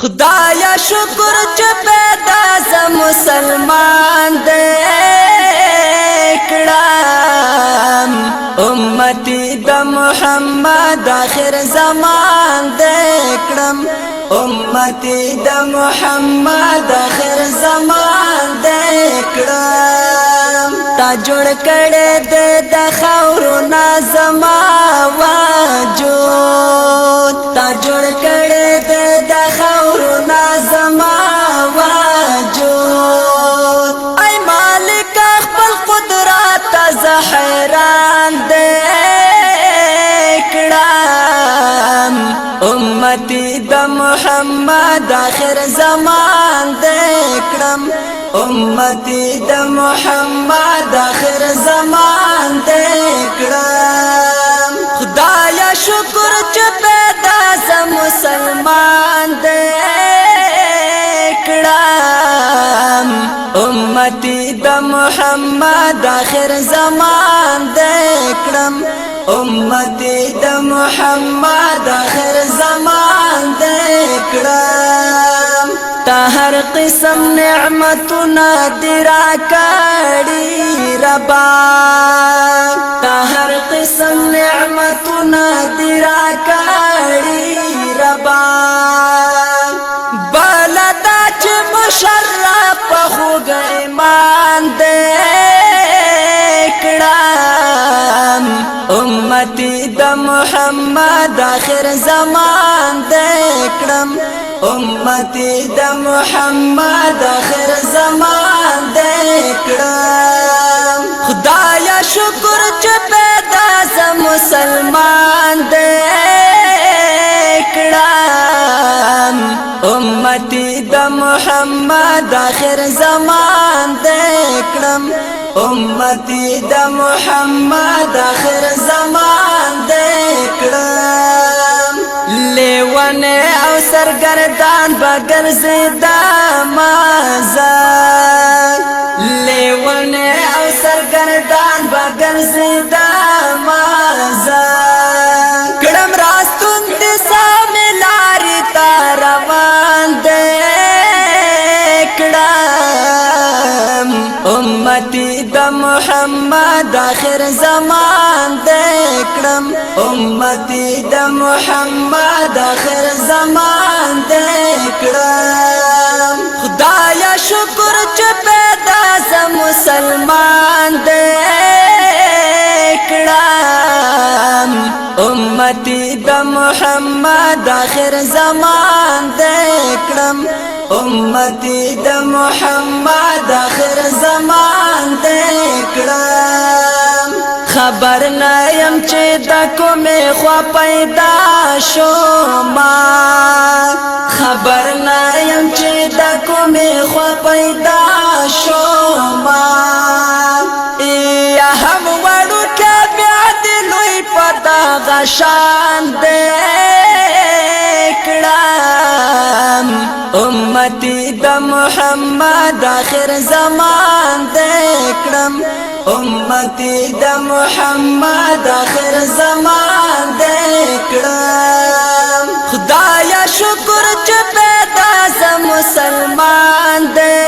خدایا شکر چې پیدا ز مسلمان دې کړم امتی د محمد آخر زمان دې کړم امتی د محمد آخر زمان دې کړم تا جوړ کړې دې د خاورنا زما وجود تا جوړ کړې دې د خاورنا زما وجود ای مالک خپل قدرت ز حیران دې کړم امتی د محمد آخر زمان دې کړم امتی د محمد آخر زمان دې کړم خدایا شکر چې پیدا ز مسلمان دې کړم امتی د محمد آخر زمان دې کړم امتی د محمد آخر زمان دې کړم تا هر قسم نعمتنا درا کړي ربا تا هر قسم نعمتنا درا کړي ربا بلدا چې مشرف خوږ ایمان دې کړم امتی د محمد آخر زمان دې کړم امتی د محمد آخر زمان دې کړم خدایا شکر چې پیدا ز مسلمان دې کړم امتی د محمد آخر زمان دې کړم امتی د محمد آخر زمان دې کړم لیوانه او سرګردان بغیر زیدا مازار لیوانه او سرګردان بغیر زیدا مازار کړم راستون دې سامې لارې تا روان دې کړم امتی د محمد آخر زمان دې کړم امتی د محمد آخر زمان دې کړم خدایا شکر چې پیدا ز مسلمان دې کړم امتی د محمد آخر زمان دې کړم امتی د محمد آخر زمان دې کړم خبر نه يم چې د کومه خوا پیدا شوم خبر نه يم چې د کومه خوا پیدا شوم یا هم وړو کې بیا دې لوی پتا غشان دې کړم امتی د محمد آخر زمان دې کړم امتی د محمد آخر زمان دې کړم خدایا شکر چې پیدا ز مسلمان دې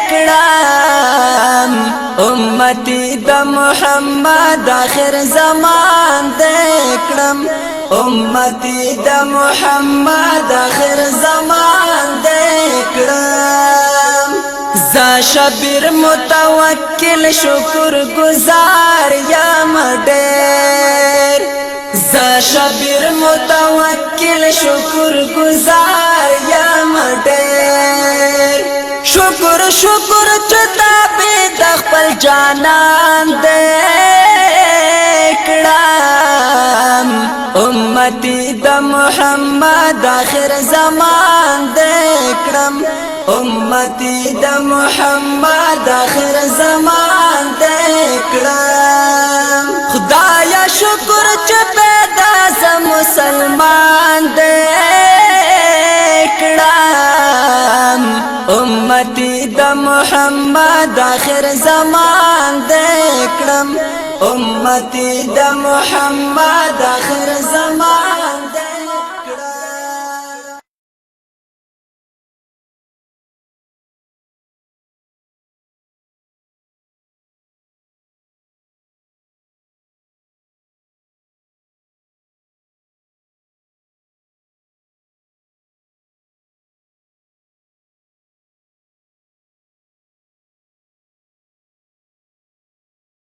کړم امتی د محمد آخر زمان دې کړم امتی د محمد آخر زمان دې کړم زا شبیر متوکل شکر گزار یم ډېر زا شبیر متوکل شکر گزار یم ډېر شکر شکر چې تابع د خپل جانان دې کړم امتی د محمد آخر زمان دې کړم امتی د محمد آخر زمان دې کړم خدایا شکر چې پیدا ز مسلمان دې کړم امتی د محمد آخر زمان دې کړم امتی د محمد